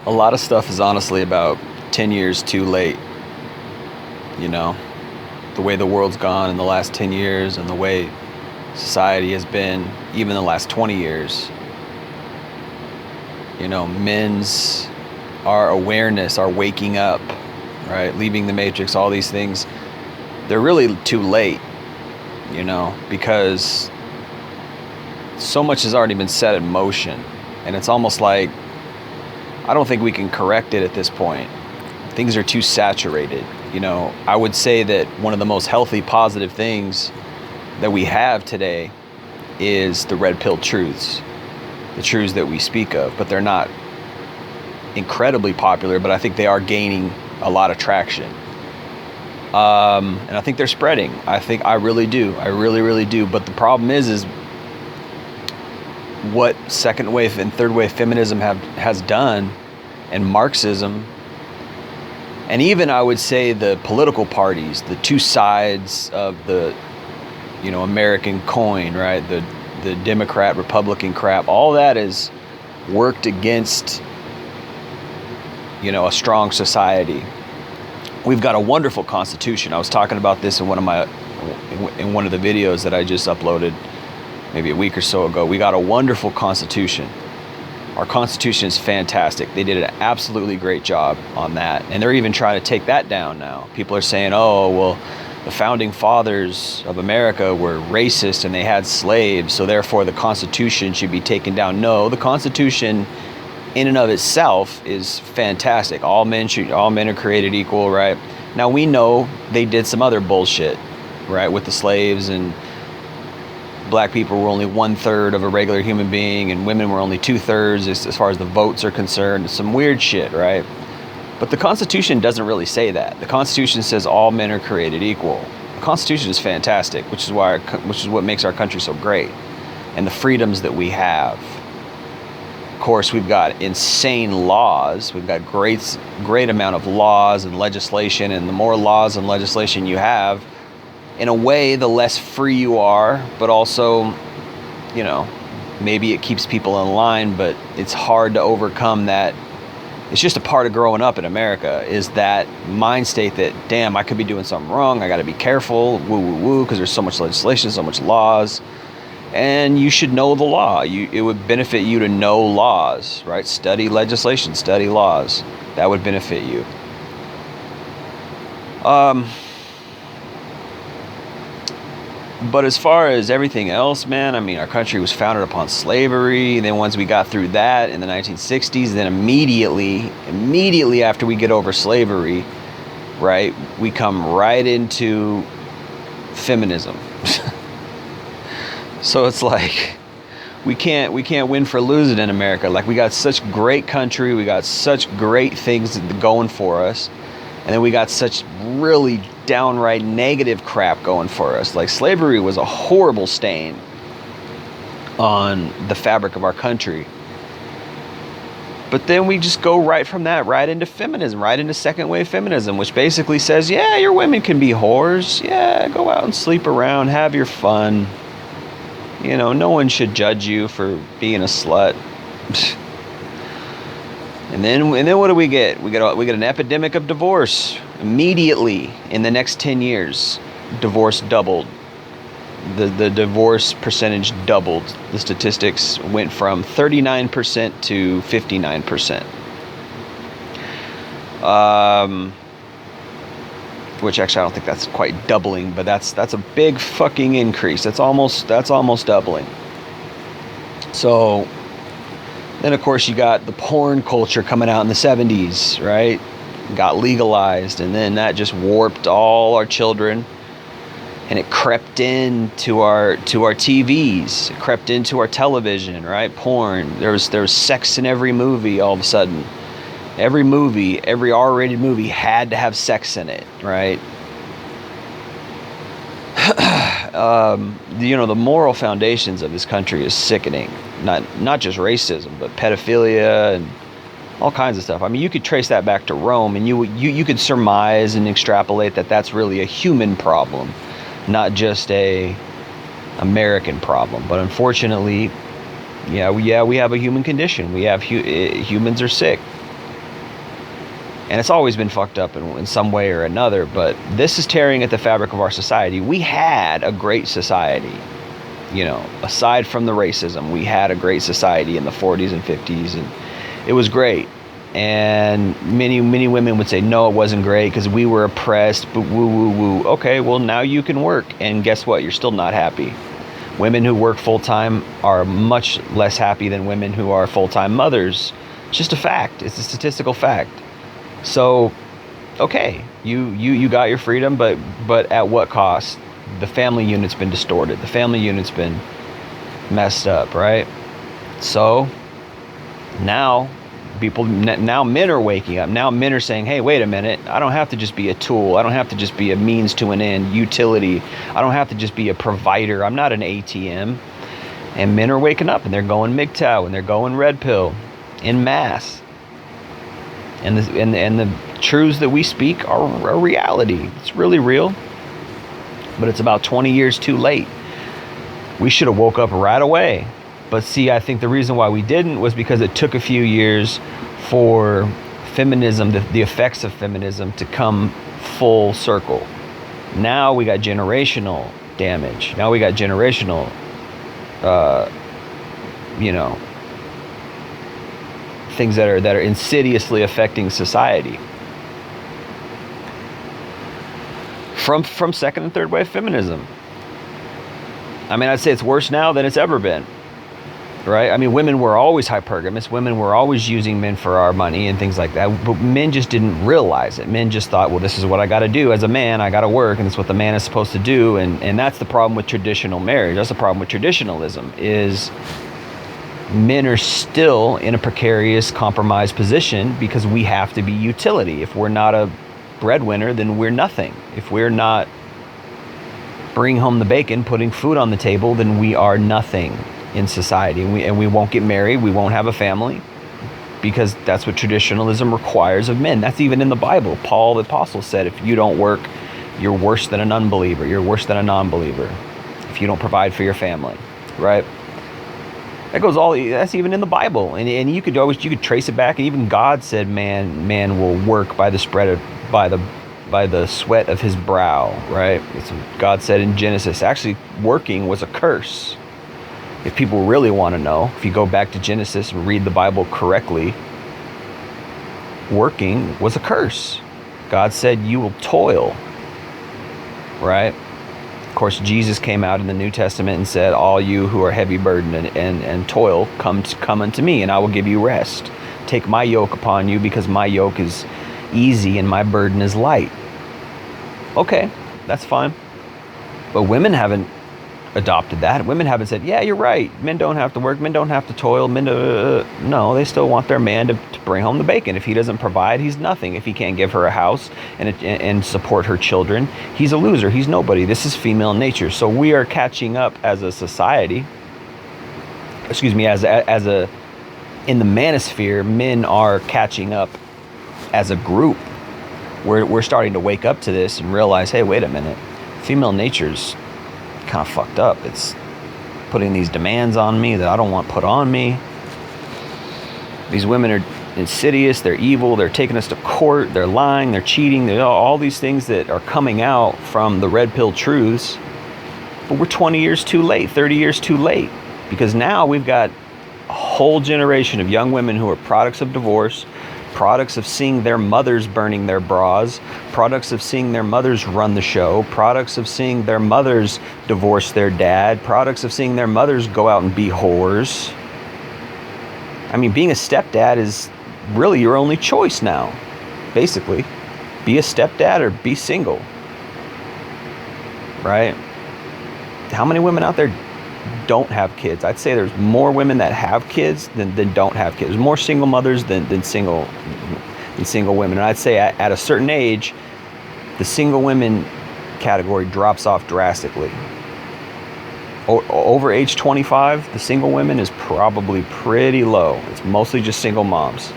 A lot of stuff is honestly about 10 years too late. You know, the way the world's gone in the last 10 years and the way society has been, even the last 20 years. Our awareness, our waking up, right? Leaving the matrix, all these things, they're really too late, because so much has already been set in motion. And it's almost like, I don't think we can correct it at this point. Things are too saturated. I would say that one of the most healthy, positive things that we have today is the red pill truths, the truths that we speak of, but they're not incredibly popular, but I think they are gaining a lot of traction. And I think they're spreading. I really do. I really, really do. But the problem is what second wave and third wave feminism has done, and Marxism, and even I would say the political parties, the two sides of the American coin, right? The Democrat Republican crap, all that is worked against a strong society. We've got a wonderful constitution. I was talking about this in one of the videos that I just uploaded maybe a week or so ago. We got a wonderful constitution. Our constitution is fantastic. They did an absolutely great job on that. And they're even trying to take that down now. People are saying, oh, well, the founding fathers of America were racist and they had slaves, so therefore the Constitution should be taken down. No, the Constitution in and of itself is fantastic. All men are created equal, right? Now we know they did some other bullshit, right, with the slaves, and black people were only 1/3 of a regular human being, and women were only 2/3 as far as the votes are concerned. Some weird shit, right? But the Constitution doesn't really say that. The Constitution says all men are created equal. The Constitution is fantastic, which is what makes our country so great, and the freedoms that we have. Of course, we've got insane laws. We've got great amount of laws and legislation, and the more laws and legislation you have, in a way, the less free you are, but also, maybe it keeps people in line, but it's hard to overcome that. It's just a part of growing up in America, is that mind state that, damn, I could be doing something wrong. I got to be careful, woo, because there's so much legislation, so much laws. And you should know the law. It would benefit you to know laws, right? Study legislation, study laws. That would benefit you. But as far as everything else, man, I mean, our country was founded upon slavery. Then once we got through that in the 1960s, then immediately after we get over slavery, right, we come right into feminism. So it's like we can't win for losing in America. Like, we got such great country, we got such great things going for us, and then we got such really downright negative crap going for us. Like, slavery was a horrible stain on the fabric of our country. But then we just go right from that right into feminism, right into second wave feminism, which basically says, yeah, your women can be whores. Yeah, go out and sleep around, have your fun. No one should judge you for being a slut. And then what do we get? We get an epidemic of divorce immediately in the next 10 years. Divorce doubled. The divorce percentage doubled. The statistics went from 39% to 59%. Which actually I don't think that's quite doubling, but that's a big fucking increase. That's almost doubling. So then, of course, you got the porn culture coming out in the 70s, right? Got legalized, and then that just warped all our children, and it crept into our TVs. It crept into our television, right? Porn. There was sex in every movie all of a sudden. Every movie, every R-rated movie had to have sex in it, right? The moral foundations of this country is sickening. Not just racism, but pedophilia and all kinds of stuff. I mean, you could trace that back to Rome, and you could surmise and extrapolate that that's really a human problem, not just a American problem. But unfortunately, we have a human condition. Humans are sick. And it's always been fucked up in some way or another, but this is tearing at the fabric of our society. We had a great society, you know, aside from the racism. We had a great society in the 40s and 50s, and it was great. And many women would say, no, it wasn't great because we were oppressed, but woo. Okay, well, now you can work, and guess what? You're still not happy. Women who work full-time are much less happy than women who are full-time mothers. It's just a fact. It's a statistical fact. So, okay, you got your freedom, but at what cost? The family unit's been distorted. The family unit's been messed up, right? So now men are waking up. Now men are saying, hey, wait a minute. I don't have to just be a tool. I don't have to just be a means to an end, utility. I don't have to just be a provider. I'm not an ATM. And men are waking up, and they're going MGTOW, and they're going red pill en masse. And the truths that we speak are a reality. It's really real. But it's about 20 years too late. We should have woke up right away. But see, I think the reason why we didn't was because it took a few years for feminism, the effects of feminism, to come full circle. Now we got generational damage. Now we got generational, things that are insidiously affecting society from second and third wave feminism. I mean, I'd say it's worse now than it's ever been, right? I mean, women were always hypergamous. Women were always using men for our money and things like that, but men just didn't realize it. Men just thought, well, this is what I got to do as a man. I got to work, and it's what the man is supposed to do. And that's the problem with traditional marriage. That's the problem with traditionalism, is men are still in a precarious, compromised position because we have to be utility. If we're not a breadwinner, then we're nothing. If we're not bringing home the bacon, putting food on the table, then we are nothing in society. And we won't get married. We won't have a family, because that's what traditionalism requires of men. That's even in the Bible. Paul the Apostle said, if you don't work, you're worse than an unbeliever. You're worse than a non-believer if you don't provide for your family, right? That's even in the Bible, and you could trace it back, and even God said, man will work by the sweat of his brow, right? It's what God said in Genesis. Actually, working was a curse. If people really want to know, if you go back to Genesis and read the Bible correctly, working was a curse. God said, you will toil, right? Of course, Jesus came out in the New Testament and said, all you who are heavy burdened and toil, come unto me, and I will give you rest. Take my yoke upon you, because my yoke is easy and my burden is light. Okay, that's fine. But women haven't adopted that. Women haven't said, yeah, you're right. Men don't have to work. Men don't have to toil. No, they still want their man to bring home the bacon. If he doesn't provide, he's nothing. If he can't give her a house and support her children, he's a loser. He's nobody. This is female nature. So we are catching up as a society. In the manosphere, men are catching up as a group. We're starting to wake up to this and realize, hey, wait a minute. Female nature's kind of fucked up. It's putting these demands on me that I don't want put on me. These women are insidious, they're evil, they're taking us to court, they're lying, they're cheating, they're all these things that are coming out from the red pill truths. But we're 20 years too late, 30 years too late, because now we've got a whole generation of young women who are products of divorce, products of seeing their mothers burning their bras, products of seeing their mothers run the show, products of seeing their mothers divorce their dad, products of seeing their mothers go out and be whores. I mean, being a stepdad is really your only choice now, basically. Be a stepdad or be single, right? How many women out there don't have kids? I'd say there's more women that have kids than don't have kids. There's more single mothers than single women. And I'd say at a certain age, the single women category drops off drastically. Over age 25, the single women is probably pretty low. It's mostly just single moms.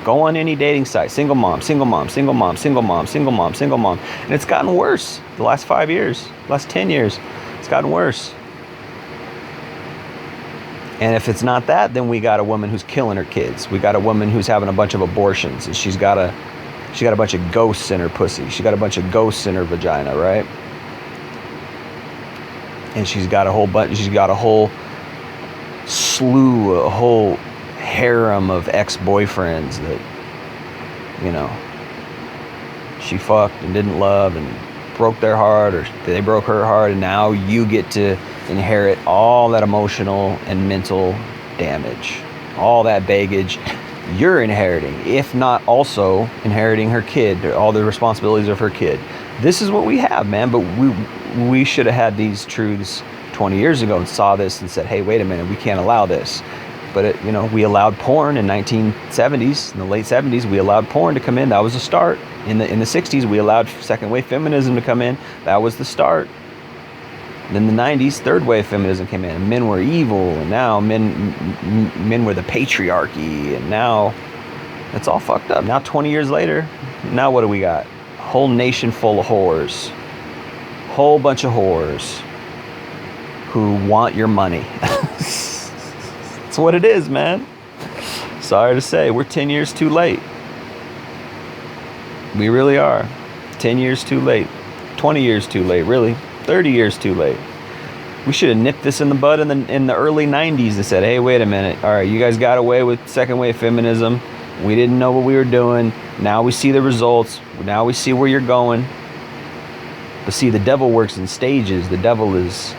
Go on any dating site, single mom, single mom, single mom, single mom, single mom, single mom. And it's gotten worse the last 5 years, last 10 years. It's gotten worse. And if it's not that, then we got a woman who's killing her kids. We got a woman who's having a bunch of abortions, and she's got to She got a bunch of ghosts in her pussy. She got a bunch of ghosts in her vagina, right? And she's got a whole slew, a whole harem of ex-boyfriends that, you know, she fucked and didn't love and broke their heart, or they broke her heart, and now you get to inherit all that emotional and mental damage, all that baggage you're inheriting, if not also inheriting her kid, all the responsibilities of her kid. This is what we have, man. But we should have had these truths 20 years ago and saw this and said, hey, wait a minute, we can't allow this. But we allowed porn in 1970s, in the late 70s, we allowed porn to come in. That was the start. In the 60s, we allowed second wave feminism to come in. That was the start. Then the 90s, third wave feminism came in, and men were evil, and now men were the patriarchy, and now it's all fucked up. Now 20 years later, now what do we got? A whole nation full of whores. Whole bunch of whores who want your money. That's what it is, man. Sorry to say, we're 10 years too late. We really are. 10 years too late. 20 years too late, really. 30 years too late. We should have nipped this in the bud in the early 90s and said, hey, wait a minute. All right, you guys got away with second wave feminism. We didn't know what we were doing. Now we see the results. Now we see where you're going. But see, the devil works in stages. The devil is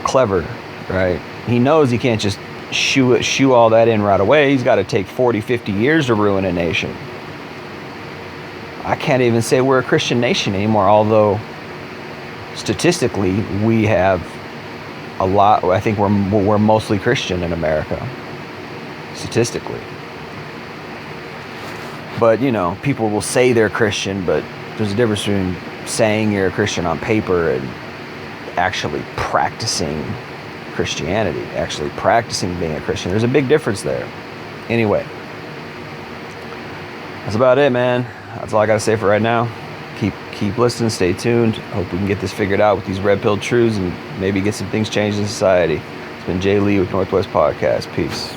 clever, right? He knows he can't just shoo all that in right away. He's got to take 40, 50 years to ruin a nation. I can't even say we're a Christian nation anymore, although statistically we have a lot. I think we're mostly Christian in America, statistically. But people will say they're Christian, but there's a difference between saying you're a Christian on paper and actually practicing Christianity, actually practicing being a Christian. There's a big difference there. Anyway, that's about it, man. That's all I gotta say for right now. Keep listening, stay tuned. Hope we can get this figured out with these red pill truths and maybe get some things changed in society. It's been Jay Lee with Northwest Podcast. Peace.